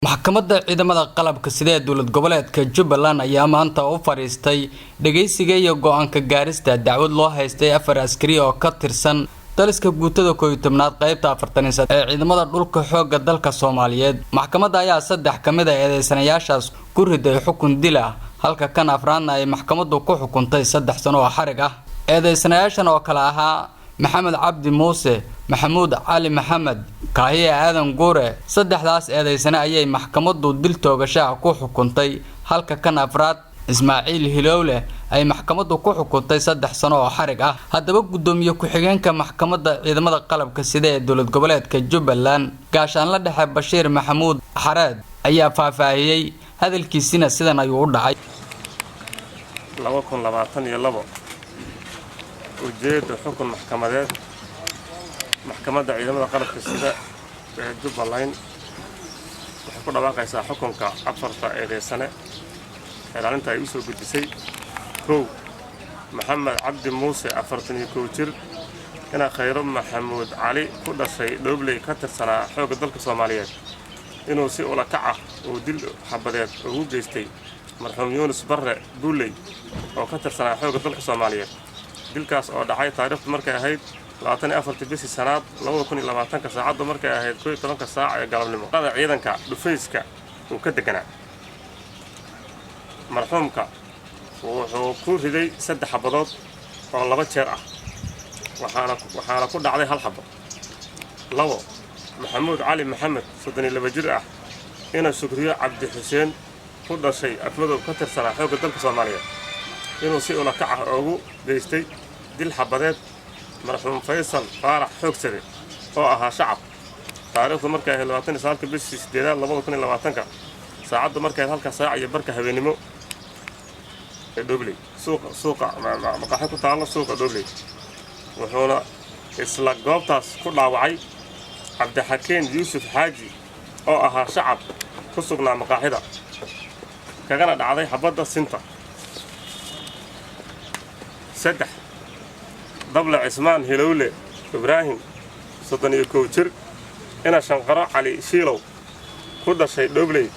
maxkamadda ciidamada qalabka sida ee dowlad goboleedka Jubbaland ayaa maanta u fariistay dhageysiga iyo go'aanka gaarista dacwad loo haystay afar askari oo ka tirsan daliska guutada 11aad qaybta 40 ee ciidamada dhulka xoogga dalka Soomaaliyeed. maxkamadda ayaa saddex kamid ah eedeysanayaashaas ku riday xukun dil ah halka kan afraadna ay maxkamaddu ku xukuntay 3 sano oo xarig ah. eedeysanayaashan oo kala ahaa Maxamed Cabdi Muuse, Maxamuud Cali Maxamed, Kaahiye Aadan Guure, saddexdaas eedeysane ayay maxkamaddu dil toogasho ku xukuntay halka kan afraad Ismaaciil Hilowle ay maxkamaddu ku xukuntay 3 sano oo xarig ah. haddaba gudoomiye ku-xigeenka maxkamadda ciidamada qalabka sida ee dowlad goboleedka Jubbaland gaashaan la dhexe Bashiir Maxamuud Xareed ayaa faahfaahiyay hadalkiisina sidan ayuu u dhacay 2022 ujeedada xukun maxkamadeed maxkamadda ciidamada qalabka sida ee Jubbaland waxay ku dhawaaqaysaa xukunka afarta eedeysane ilaalinta ay u soo gudbisay Maxamed Cabdi Muuse 41 jir ina Khayro Maxamuud Cali ku dhashay Dhobley ka tirsanaa xoogga dalka Soomaaliyeed inuu si ula kac ah oo dil xabadeed ugu geystay marxuum Yunus Barre Buuley oo ka tirsanaa xoogga dalka Soomaaliyeed dilkaas oo dhacay taariikhdu markay ahayd 24 bishii sanaad 2020 saacadu markay ahayd 12 saac ee galabnimo ciidanka dhufayska uu ka deganaa marxuumka wuxuu ku riday 3 xabadood oo 2 jeer ah waxaana ku dhacday hal xabad Maxamuud Cali Maxamed 32 jir ah ina Shukriyo Cabdi Xuseen ku dhashay afmadow ka tirsanaa xoogga dalka Soomaaliyeed inuu si ula kac ah ugu geystay dil xabadeed marxuum Faysal Faarax Xoogsade oo ahaa shacab taariikhdu markay ahayd 29 bishii 8 2020 saacadu markay halka saac iyo barka habeenimo ee Dhobley suuqa maqaaxi ku taalo suuqa Dhobley wuxuuna isla goobtaas ku dhaawacay Cabdixakiin Yuusuf Xaaji oo ahaa shacab ku sugnaa maqaaxida kagana dhacday xabadda sinta 3 Dable Cismaan Hilowle Ibraahim 31 jir ina Shanqaro Cali Shiilow ku dhashay Dhobley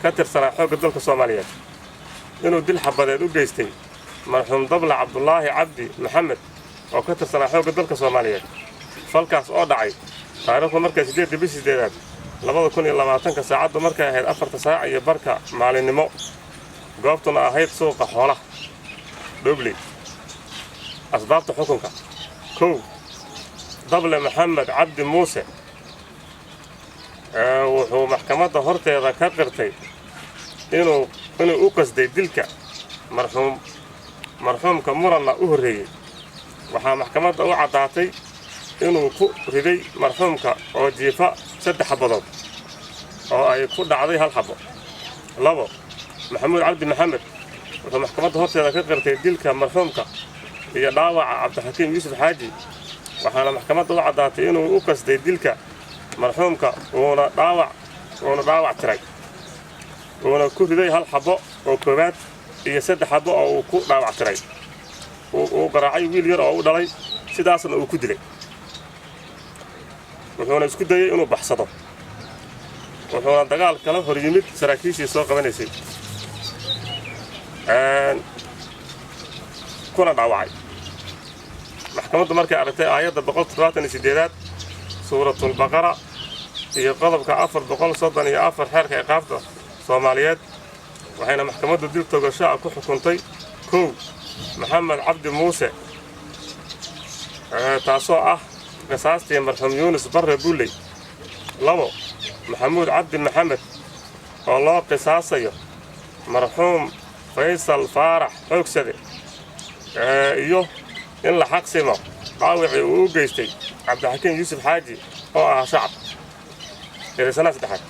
ka tirsanaa xoogga dalka Soomaaliyeed inuu dil xabadeed u geystay marxuum Dable Cabdullaahi Cabdi Maxamed oo ka tirsanaa xoogga dalka Soomaaliyeed falkaas oo dhacay taariikhdu markay 8 bishii 8 2020 saacadu markay ahayd 4 saac iyo barka maalinimo goobtuna ahayd suuqa xoolaha Dhobley asbaabta xukunka Dable Maxamed Cabdi Muuse wuxuu maxkamadda horteeda ka qirtay inuu u qasday dilka marxuumka muranna u horeeyay waxaa maxkamadda u cadaatay inuu ku riday marxuumka oo jiifa 3 xabadood oo ay ku dhacday hal xabo Maxamuud Cabdi Maxamed wuxuu maxkamadda horteeda ka qirtay dilka marxuumka iyo dhaawaca Cabdixakiin Yuusuf Xaaji waxaana maxkamadda u cadaatay inuu u qasday dilka marxuumka uuna dhaawac tiray uuna ku riday hal xabo oo koobaad iyo 3 xabo oo uu ku dhaawac tiray uu garaacay wiil yar oo u dhalay sidaasna uu ku dilay wuxuuna isku dayay inuu baxsado wuxuuna dagaal kala hor yimid saraakiishii soo qabanaysay kuna dhaawacay maxkamaddu markay aragtay aayadda 178 suuratul baqara iyo qodobka 434 xeerka ciqaabta Soomaaliyeed waxayna maxkamaddu dil toogasho ku xukuntay Maxamed Cabdi Muuse taasoo ah qisaastii marxuum Yunus Barre Buuley Maxamuud Cabdi Maxamed oo loo qisaasayo marxuum Faysal Faarax Xoogsade iyo in la xaqsimo dhaawacii uu u geystay Cabdixakiin Yuusuf Xaaji oo ahaa shacab eedeysanaha saddexaad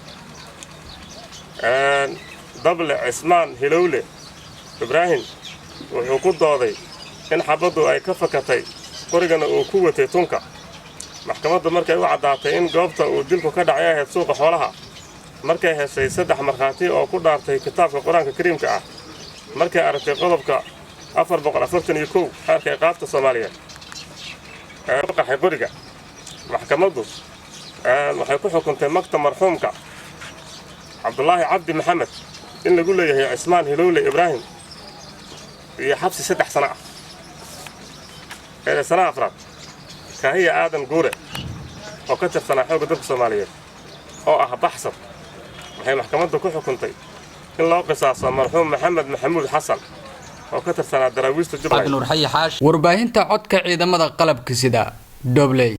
Dable Cismaan Hilowle Ibraahim wuxuu ku dooday in xabaddu ay ka fakatay qorigana uu ku watay tunka maxkamaddu markay u cadaatay in goobta uu dilku ka dhacay ahayd suuqa xoolaha markay heshay 3 markhaati oo ku dhaartay kitaabka Quraanka Kariimka ah markay aragtay qodobka 441 xeerka ciqaabta Soomaaliyeed qaxay qoriga maxkamaddu waxay ku xukuntay magta marxuumka cabdulaahi cabdi maxamed in lagu leeyahay cismaan hilowle ibraahim iyo xabsi 3 sano ah. eedaysanaha afraad kaahiya aadan guure oo ka tirsanaa xoogga dalka Soomaaliyeed oo ah baxsad waxay maxkamaddu ku xukuntay in loo qisaaso marxuum maxamed maxamuud xasan oo ka tirsanaa daraawiishta Jubbaland. warbaahinta codka ciidamada qalabka sida Dobley.